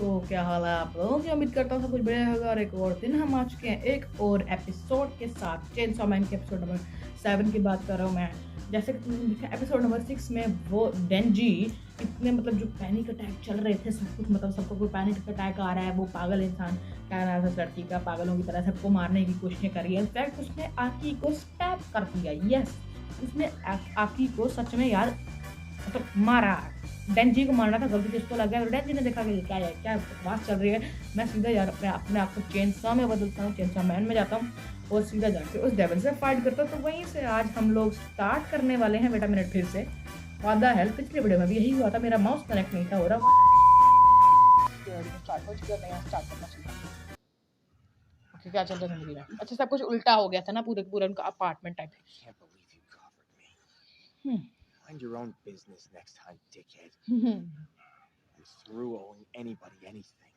तो क्या हाल है आप लोगों की? उम्मीद करता हूँ सब कुछ बढ़िया होगा और एक और दिन हम आ चुके हैं एक और एपिसोड के साथ। चेनसॉ मैन के एपिसोड नंबर 7 की बात कर रहा हूँ मैं। जैसे कि तुमने देखा एपिसोड नंबर 6 में वो डेंजी इतने मतलब जो पैनिक अटैक चल रहे थे, सब कुछ मतलब सबको कोई पैनिक अटैक आ रहा है, वो पागल इंसान क्या नाम है उस लड़की का, पागलों की तरह सबको मारने की कोशिशें करी है। इनफैक्ट उसने आकी को स्टैप कर दिया। यस, उसने आकी को सच में यार मतलब मारा। डेंजी को मारना था, गलती से उसको लग गया। डेंजी ने देखा कि क्या है, क्या बकवास चल रही है। मैं सीधा यार अपने आप को चेनसॉ में बदलता हूँ, चेनसॉ मैन में जाता हूँ और सीधा जाके उस डेविल से फाइट करता हूँ। तो वहीं से आज हम लोग स्टार्ट करने वाले हैं बेटा मिनट फिर से। व्हाट द हेल, पिछले वीडियो में भी यही हुआ था, मेरा माउस कनेक्ट नहीं था हो रहा। स्टार्ट हो चुका, मैं स्टार्ट करना चाहिए। ओके, क्या चल रहा है जिंदगी में? अच्छा, सब कुछ उल्टा हो गया था ना, पूरे पूरा उनका apartment type. Mind your own business next time, dickhead. I'm through owing anybody anything.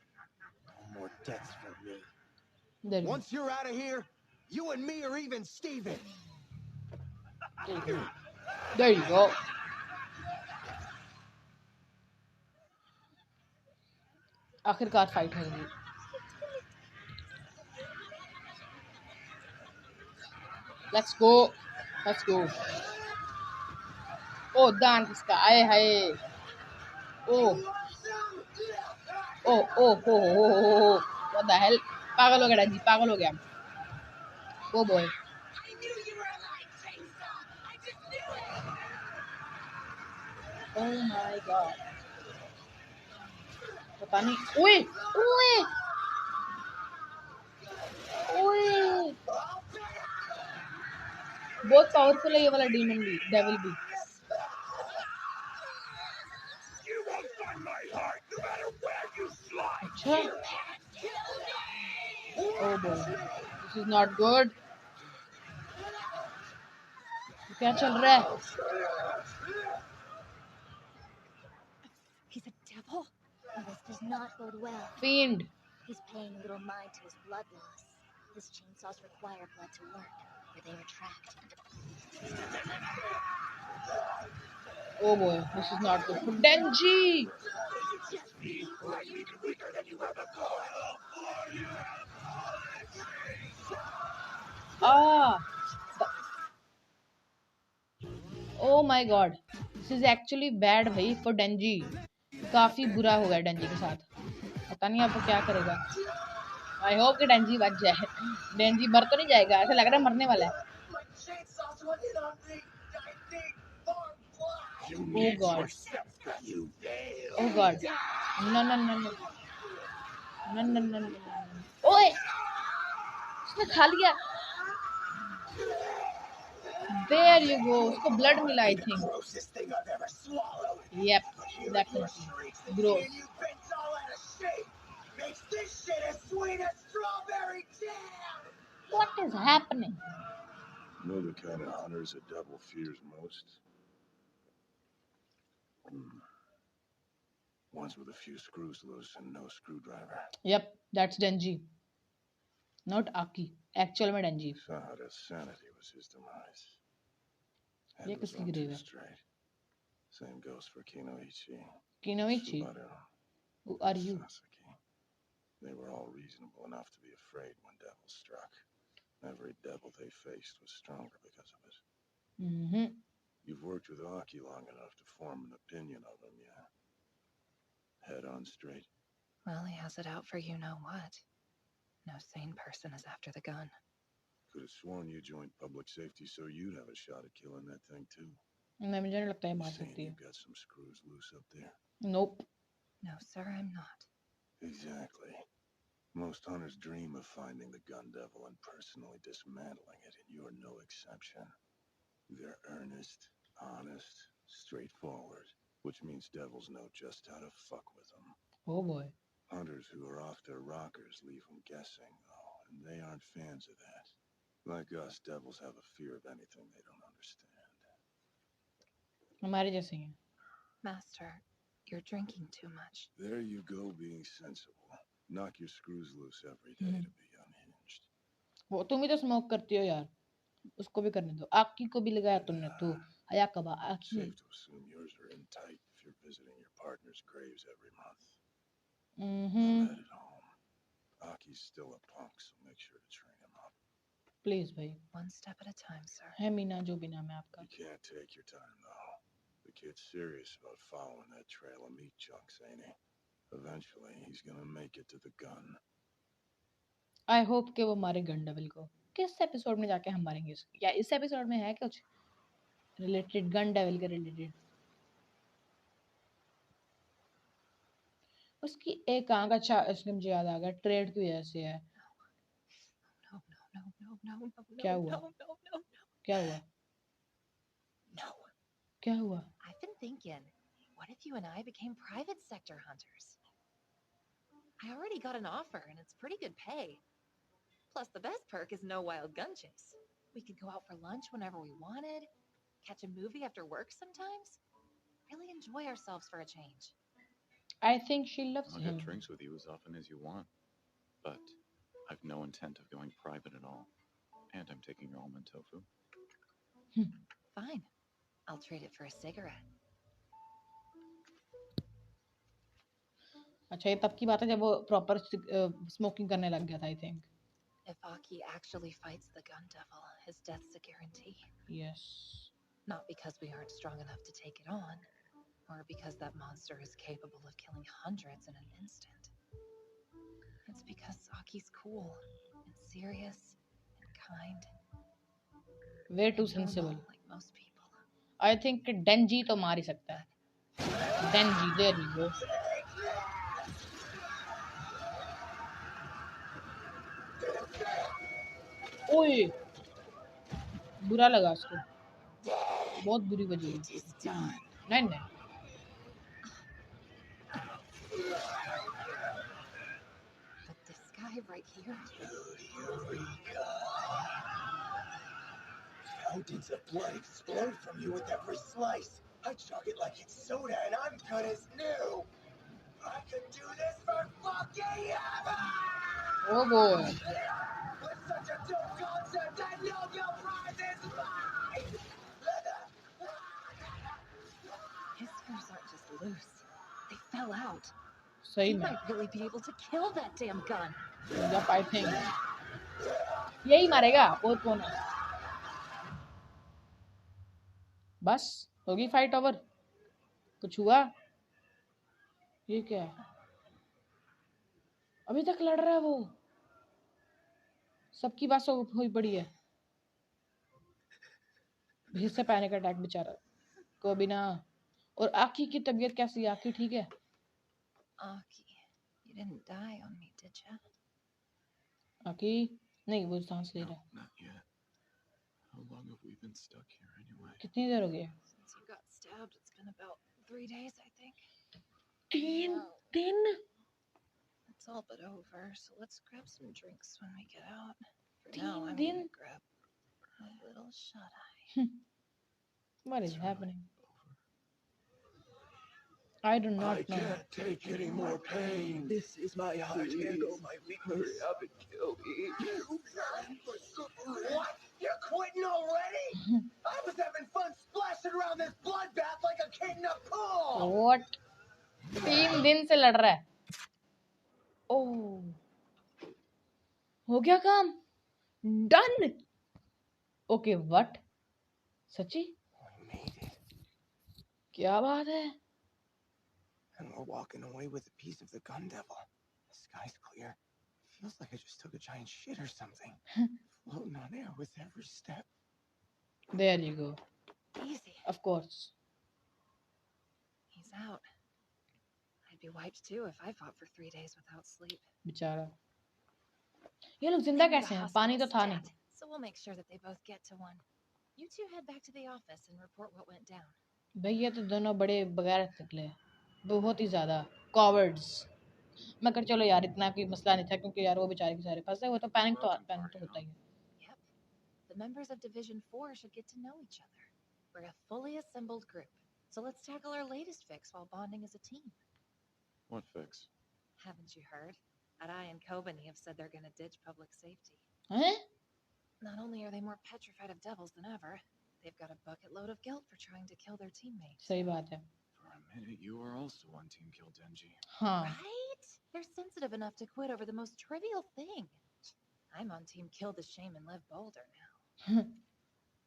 No more debts for me. Once you're out of here, you and me are even Steven. There you go. आखिरकार fight हो गई। Let's go. Let's go. ओ दान किसका? आए हाय। ओ ओ ओ हो। What the hell? पागल हो गया डेंजी, पागल हो गया। Oh boy. Oh my god. पता नहीं। ओए ओए ओए, बहुत पावरफुल है ये वाला डीमन भी, डेविल भी। अच्छा, oh boy, this is not good. क्या चल रहा है? He's a devil? This does not bode well. Fiend. He's paying little mind to his blood loss. His chainsaws require blood to work, or they retract. Oh boy, this is not good for Denji. Ah, oh my god, this is actually bad भाई for Denji. काफी बुरा हो गया डेंजी के साथ। पता नहीं अब वो क्या करेगा। आई होप कि डेंजी बच जाए। डेंजी मर तो नहीं जाएगा, ऐसा लग रहा है मरने वाला है। Oh god. Oh god. No no no no. No no no no. ओए, उसने खा लिया। There you go. उसको blood मिला I think. Yep, definitely. Gross. What is happening? You know the kind of hunters a devil fears most? Ones with a few screws loose and no screwdriver. Yep, that's Denji. Not Aki. Actual में Denji. Sahara's sanity was his demise. ये Head was किसकी on grave too है? straight. Same goes for Kinoichi. Kinoichi? Subaru, Who are you? Sasaki. They were all reasonable enough to be afraid when devil struck. Every devil they faced was stronger because of it. Mm-hmm. You've worked with Aki long enough to form an opinion of him, yeah? Head on straight. Well, he has it out for you know what. No sane person is after the gun. Could have sworn you joined public safety so you'd have a shot at killing that thing too. मैं मुझे नहीं लगता है मार Saying सकती है। you've got some screws loose up there. Nope. No, sir, I'm not. Exactly. Most hunters dream of finding the gun devil and personally dismantling it, and you're no exception. They're earnest, honest, straightforward, which means devils know just how to fuck with them. Oh boy. Hunters who are off their rockers leave them guessing, though, and they aren't fans of that. Like us, devils have a fear of anything they don't understand. हमारे जैसे हैं। Master, you're drinking too much. There you go, being sensible. Knock your screws loose every day to be unhinged. वो तुम ही तो smoke करती हो यार, उसको भी करने दो। आकी को भी लगाया तुमने तो आया कबा आकी। Safe to assume yours are in tight if you're visiting your partner's graves every month. I'm headed home. Aki's still a punk, so make sure to train him up. Please भाई. One step at a time, sir. है मीना जो भी नाम है आपका. You can't take your time, though. The kid's serious about following that trail of meat chunks, ain't he? Eventually, he's gonna make it to the gun. I hope कि वो मारे gun devil को. किस एपिसोड में जाके हम मारेंगे इसको? या इस एपिसोड में है कुछ रिलेटेड गन डेविल के रिलेटेड? उसकी एक आंख अच्छा इसलिए मुझे याद आ गया ट्रेड की वजह से है. No. क्या हुआ? क्या हुआ? No. क्या हुआ? I've been thinking, what if you and I became private sector hunters? I already got an offer and it's pretty good pay. Plus the best perk is no wild gun chase. We could go out for lunch whenever we wanted, catch a movie after work sometimes. Really enjoy ourselves for a change. I think she loves I'll him. get drinks with you as often as you want, but I've no intent of going private at all. And I'm taking your almond tofu. Fine. I'll trade it for a cigarette. अच्छा ये तब की बात है जब वो proper smoking करने लग गया था I think. If Aki actually fights the gun devil, his death's a guarantee. Yes. Not because we aren't strong enough to take it on, or because that monster is capable of killing hundreds in an instant. It's because Aki's cool and serious and kind. Way too and sensible. normal like most people. I think Denji तो मार ही सकता है. Denji, there we go. ओए बुरा लगा उसको. बहुत बुरी बजी. नहीं. But this guy right here. Fountains of blood explode from you with every slice. I chug it like it's soda and I'm good as new. I could do this for fucking ever! Oh boy. With such a dope concept, I know your prize is mine! His screws aren't just loose. They fell out. सही He में. might really be able to kill that damn gun. Yep, I think. यही मारेगा बहुत कौन है. बस होगी fight over. कुछ हुआ? ये क्या है? अभी तक लड़ रहा है वो. सबकी बात हुई पड़ी है. फिर से पैनिक अटैक बेचारा को बिना. और आकी की तबीयत कैसी है? आकी ठीक है? Aki, you didn't die on me, did ya? आकी नहीं वो सांस ले No, रहा है. not yet. How long have we been stuck here anyway? कितनी देर हो गई? Since you got stabbed, it's been about 3 days, I think. 3 दिन. It's all but over, so let's grab some drinks when we get out. For 3 now, I'm दिन. gonna grab a little shut-eye. What is It's happening? over. I do not I know. can't take any more pain. This is my heart, here go my weakness. Hurry up and kill me. What? You're quitting already? I was having fun splashing around this bloodbath like a kid in a pool! What? 3 दिन से लड़ रहा है. ओह हो गया काम. Done. Okay, what? सच्ची? We made it. क्या बात है? And we're walking away with a piece of the gun devil. The sky's clear. Feels like I just took a giant shit or something. Floating on air with every step. There you go. Easy. Of course. He's out. I'd be wiped too if I fought for 3 days without sleep. बेचारा. ये लोग जिंदा Maybe the कैसे हैं? hospital पानी तो था stat, नहीं. So we'll make sure that they both get to one. You two head back to the office and report what went down. भैया तो दोनों बड़े बगैर निकले. बहुत ही ज्यादा cowards. मगर चलो यार इतना कोई मसला नहीं था क्योंकि यार वो बेचारे के सारे फंसे वो तो पैनिक तो होता ही है. Yep. The members of Division 4 should get to know each other. We're a fully assembled group. So let's tackle our latest fix while bonding as a team. What fix? Haven't you heard? Arai and Kobani have said they're going to ditch public safety. हैं? Not only are they more petrified of devils than ever, they've got a bucket load of guilt for trying to kill their teammates. सही बात है. For a minute, you were also on Team Kill Denji. हाँ. Right? They're sensitive enough to quit over the most trivial thing. I'm on team kill the shame and live bolder now.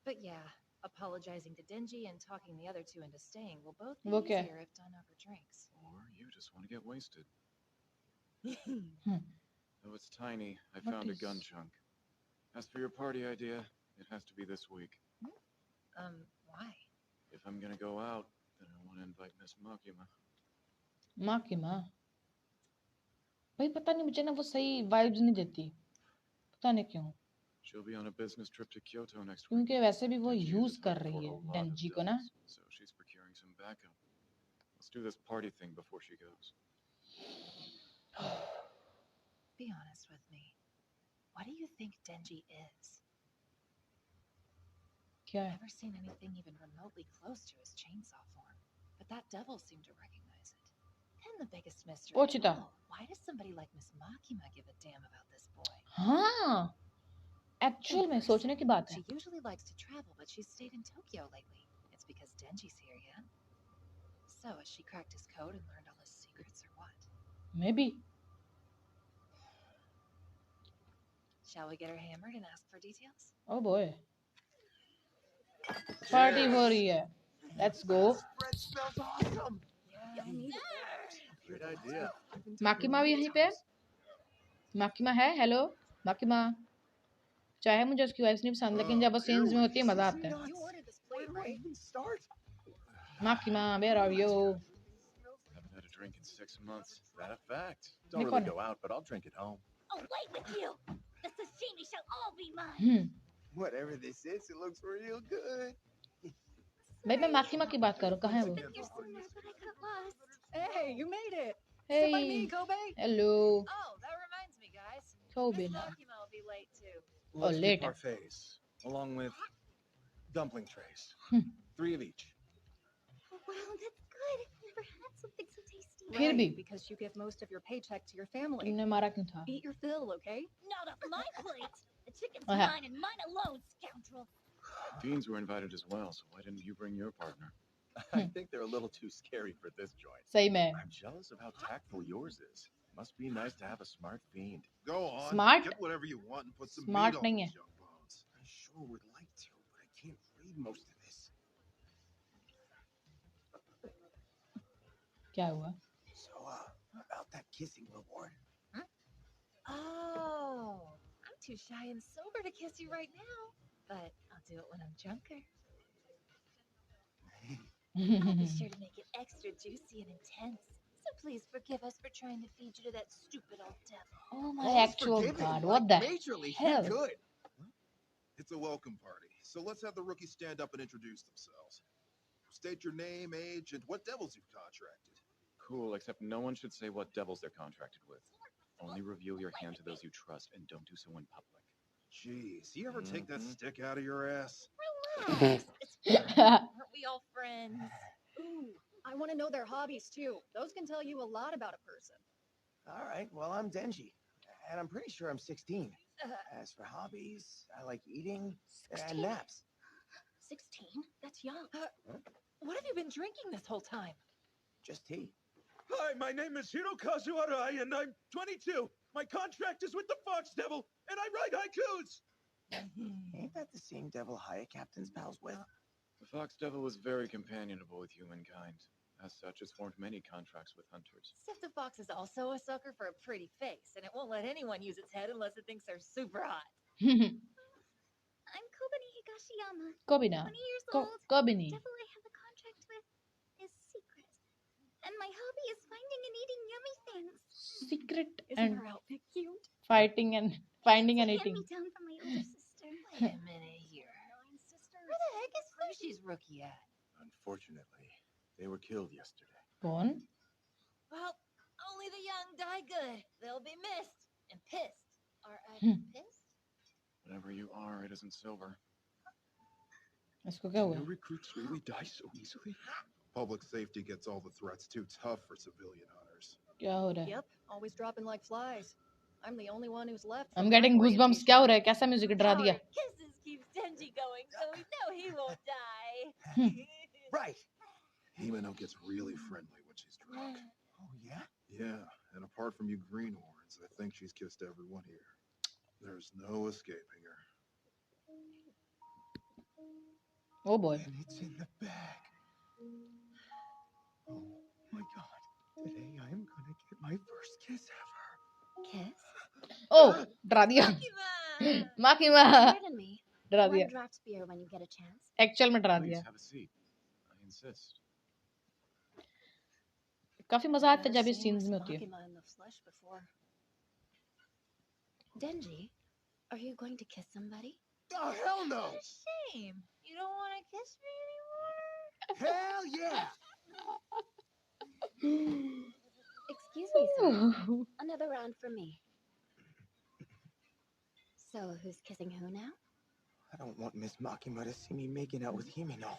But yeah, apologizing to Denji and talking the other two into staying will both be easier if done over drinks. Or you just want to get wasted. Hmm. Though it's tiny, I What found a is- gun chunk. As for your party idea, it has to be this week. Why? If I'm gonna go out, then I want to invite Miss Makima. माँ की माँ भाई पता नहीं मुझे ना वो सही वाइब्स नहीं देती पता नहीं क्यों She'll be on a business trip to Kyoto next week. क्योंकि वैसे भी वो Denji is यूज a कर hook रही for है a lot of डेंजी को ना devils, so she's procuring some backup. Let's do this party thing before she goes. Be honest with me. What do you think Denji is? क्या है Never seen anything even remotely close to his chainsaw form, but that devil seemed to recognize it. Then the biggest mystery of Ochita. all, why does somebody like Miss Makima give a damn about this boy? हाँ actual में सोचने की बात है She usually likes to travel, but she's stayed in Tokyo lately. It's because Denji's here, yeah? So, has she cracked his code and learned all his secrets or what? Maybe Shall we get her hammered and ask for details? oh boy party हो रही है let's go Spread smells awesome. Yeah, I need it. Great idea. माकिमा भी यहीं पे माकिमा है hello माकिमा चाहे मुझे उसकी वॉइस नहीं पसंद लेकिन जब वो सीन्स में होती है मजा आता है You ordered this plate, Where do I right? even start? माकिमा where are you Haven't had a drink in 6 months. That a fact? Don't Nick really on go out, but I'll drink at home. Away with you! The sashimi shall all be mine! Whatever this is, it looks real good. भाई मैं माकिमा की बात करूं कहाँ है वो You're somewhere, but I got lost. Hey, you made it. Sit by me, hey Kobe. hello Oh, that reminds me, guys. Kobe Miss ना Makima will be late too. Let's late. do parfaits, along with dumpling trays. 3 of each. Oh, wow, that's good. Never had something so tasty. फिर भी Because you give most of your paycheck to your family. तुमने मारा क्यों था Eat your fill, okay? Not off my plate. The chicken's Uh-huh. mine and mine alone, scoundrel. Fiends were invited as well, so why didn't you bring your partner? I think they're a little too scary for this joint. सही में I'm jealous of how tactful yours is. Must be nice to have a smart fiend. Go on. Smart? Get whatever you want and put some Smart meat on नहीं है those young bones. I sure would like to, but I can't read most of this. क्या हुआ So, about that kissing reward. Oh, I'm too shy and sober to kiss you right now, but I'll do it when I'm drunker. I'll be sure to make it extra juicy and intense. So please forgive us for trying to feed you to that stupid old devil. oh my All's actual forgiven, god like what the majorly, hell you're good. It's a welcome party, so let's have the rookies stand up and introduce themselves. State your name, age, and what devils you've contracted. Cool, except no one should say what devils they're contracted with. Only reveal your hand to those you trust and don't do so in public. Jeez, you ever take that stick out of your ass? Relax, it's fine. Aren't we all friends? Ooh, I want to know their hobbies too. Those can tell you a lot about a person. All right, well, I'm Denji, and I'm pretty sure I'm 16. As for hobbies, I like eating and naps. 16? That's young. What have you been drinking this whole time? Just tea. Hi, my name is Hirokazu Arai, and I'm 22. My contract is with the Fox Devil, and I write haikus! Ain't that the same devil Haya Captain's pals with? The Fox Devil was very companionable with humankind. As such, it's formed many contracts with hunters. Except the fox is also a sucker for a pretty face, and it won't let anyone use its head unless it thinks they're super hot. I'm Kobani Higashiyama. Kobina 20 years old. Kobini Devil I have a contract with is secret. And my hobby is finding and eating yummy things. secret Isn't and her outfit cute? fighting and finding and It's a eating hand-me-down from my older sister. Wait a minute here. Where the heck is Freshy's rookie at? Unfortunately, they were killed yesterday. कौन Well, only the young die good. They'll be missed and pissed. Or pissed? Whatever you are, it isn't silver. इसको क्या हुआ New recruits really die so easily? Public safety gets all the threats too tough for civilian hunters. क्या हो रहा है Yep, always dropping like flies. I'm the only one who's left. I'm from getting my goosebumps orientation. क्या हो रहा है कैसा music डरा दिया Our kisses keeps Denji going, so we know he won't die. Right. Himeno gets really friendly when she's drunk. Oh, yeah? Yeah, and apart from you greenhorns, I think she's kissed everyone here. There's no escaping her. Oh boy. And it's in the bag. Oh my god. Today I am gonna get my first kiss ever. Kiss? Oh, डरा दिया. माकिमा. Pardon me. डरा One दिया. draft beer when you get a chance. Actual में डरा Please दिया. have a seat. I insist. काफी मजा आता है जब ये Never seen सीन्स Miss में होती है. Makima in the flesh before. Denji, are you going to kiss somebody? Oh, hell no! Shame. You don't want to kiss me anymore? Hell yeah! Excuse me, sir. Another round for me. So, who's kissing who now? I don't want Miss Makima to see me making out with Himeno.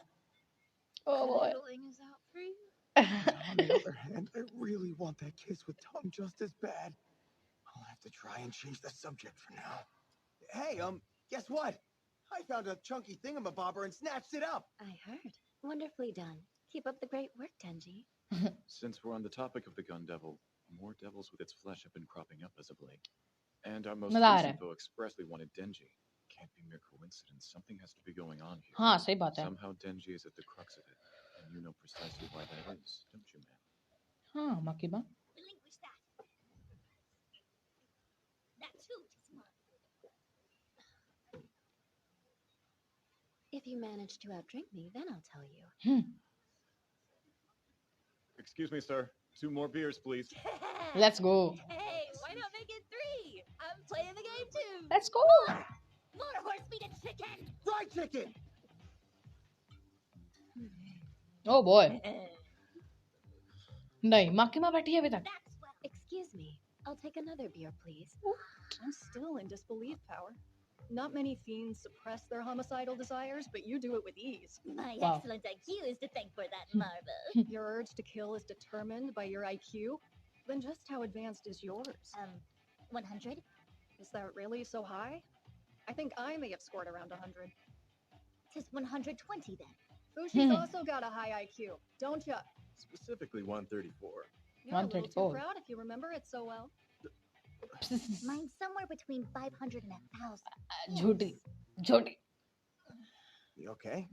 Oh boy. Cuddling is out for you? On the other hand, I really want that kiss with tongue just as bad. I'll have to try and change the subject for now. Hey, guess what? I found a chunky thingamabobber and snatched it up. I heard. Wonderfully done. Keep up the great work, Denji. Since we're on the topic of the gun devil, more devils with its flesh have been cropping up as of late. And our most मजा आ रहा recent है. foe expressly wanted Denji. Can't be mere coincidence. Something has to be going on here. हाँ सही बात है. Somehow Denji is at the crux of it. And you know precisely why that is, don't you, man? हाँ माकिमा. Relinquish that. That too is mine. If you manage to outdrink me, then I'll tell you. Excuse me, sir. 2 more beers, please. Let's go. Hey, why not make it 3? I'm playing the game too. Let's go. More horse meat and chicken! Fried chicken! Oh boy. नहीं माकिमा बैठी है अभी तक. That's well. Excuse me. I'll take another beer, please. I'm still in disbelief, Power. Not many fiends suppress their homicidal desires, but you do it with ease. My Wow. excellent IQ is to thank for that marvel. Your urge to kill is determined by your IQ? Then just how advanced is yours? 100? Is that really so high? I think I may have scored around 100. Tis 120 then. Fushi's also got a high IQ, don't ya? Specifically 134. You're a little 134. too proud if you remember it so well. Mine's somewhere between 500 and 1,000. झूठी झूठी. You okay?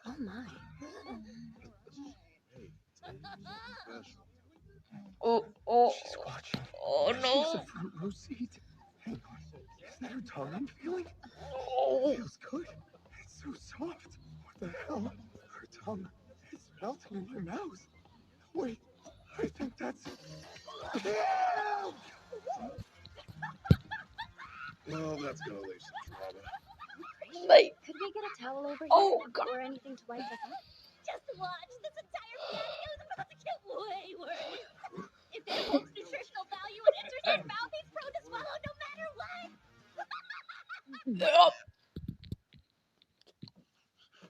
Oh my. Oh oh. She's watching. Oh no. She's a front row seat. Hang on. Isn't that her tongue I'm feeling? Oh. Feels good. It's so soft. What the hell? Her tongue is melting in my mouth. Wait, I think that's... Well, that's gonna leave some drama. नहीं. Could we get a towel over here? Oh, God. Or anything to wipe us up? Just watch. This entire fiasco is about to get way worse. If it holds nutritional value and enters his mouth, he's prone to swallow no matter what.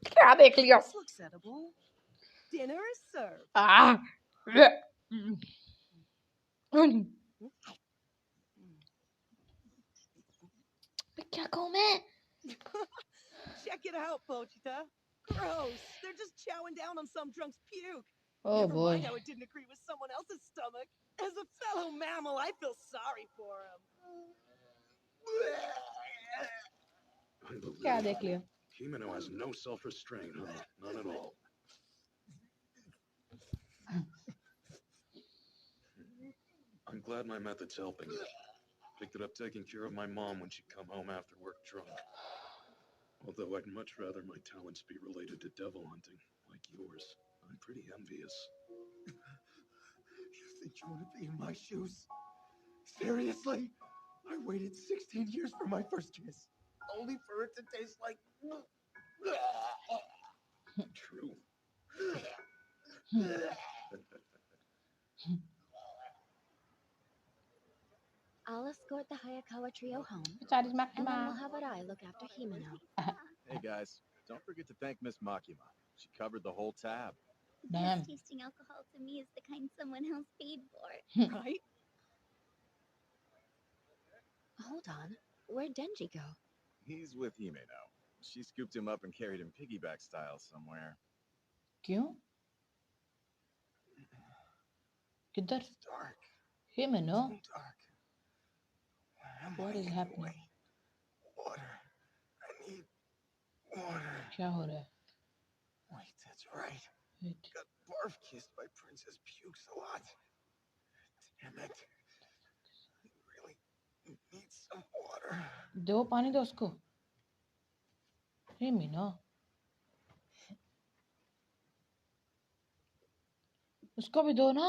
क्या देख लिया? This looks edible. Dinner is served. Ah. क्या कहूँ मैं? Check it out, Pochita. Gross. They're just chowing down on some drunk's puke. Oh Never boy. mind how it didn't agree with someone else's stomach. As a fellow mammal, I feel sorry for him. क्या देख लिया? Himeno has no self-restraint, huh? None at all. I'm glad my method's helping you. Picked it up taking care of my mom when she'd come home after work drunk. Although I'd much rather my talents be related to devil hunting, like yours. I'm pretty envious. You think you want to be in my shoes? Seriously? I waited 16 years for my first kiss. Only for it to taste like... True. I'll escort the Hayakawa trio home, Charles and then we'll Makima. have Arai look after Himeno. Hey guys, don't forget to thank Miss Makima. She covered the whole tab. Damn. Tasting alcohol to me is the kind someone else paid for. Right? Hold on. Where'd Denji go? He's with Himeno. She scooped him up and carried him piggyback style somewhere. क्यों? किधर? It's dark. Him, no? So dark. Where am What I is anyway? happening? Water. I need water. क्या हो रहा है? Wait, that's right. Wait. Got barf kissed by Princess Pukes a lot. Damn it. I really need some water. दो पानी दो उसको. Him, no? उसको भी दो ना.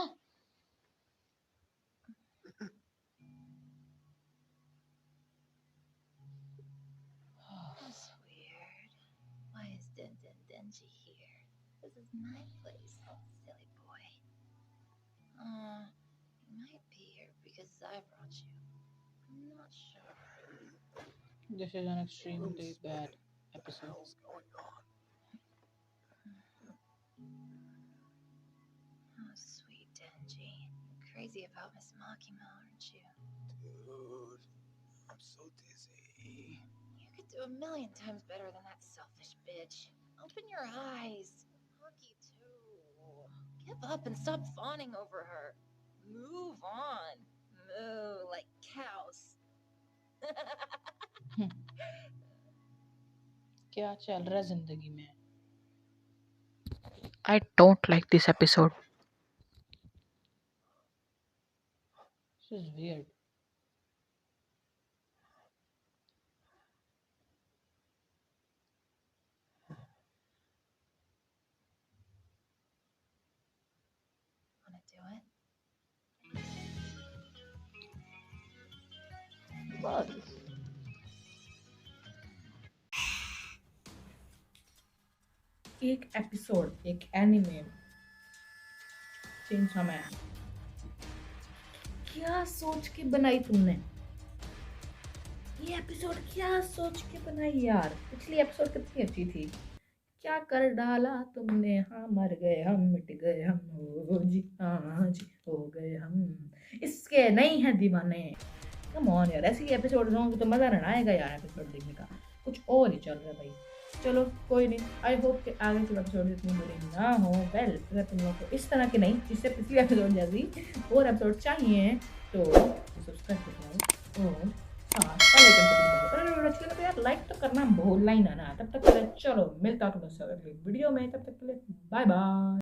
That's weird. Why is Denji here? This is my place, silly boy. You might be here because I brought you. I'm not sure. This is an extremely bad What the episode. hell's going on? Oh, sweet Denji. You're crazy about Miss Makima, aren't you? Dude, I'm so dizzy. You could do a million times better than that selfish bitch. Open your eyes. Maki too. Give up and stop fawning over her. Move on. Moo like cows. क्या चल रहा है जिंदगी में? I don't like this episode. This is weird. Wanna do it? What? एक episode, एक anime, chainsaw man, क्या सोच के बनाई तुमने? ये एपिसोड क्या सोच के बनाई यार? पिछली एपिसोड कितनी अच्छी थी. क्या कर डाला तुमने? हाँ मर गए हम, मिट गए हम, ओ जी हाँ जी हो गए हम, इसके नहीं है दीवाने. कम ऑन यार, ऐसी एपिसोड होंगे तो मज़ा ना आएगा यार एपिसोड देखने का. कुछ और ही चल रहा है भाई. चलो कोई नहीं. आई होप कि आगे के एपिसोड इतनी बुरी ना हो. वेल अगर तुम लोग को इस तरह के नहीं, जिससे पिछली एपिसोड जैसी और एपिसोड चाहिए तो सब्सक्राइब करो और हाँ बेल आइकन को भी दबाओ. अरे अच्छी लगे तो यार लाइक तो करना भूलना ही ना. तब तक के लिए चलो मिलता हूँ तुमसे अगली वीडियो में. तब तक के लिए बाय बाय.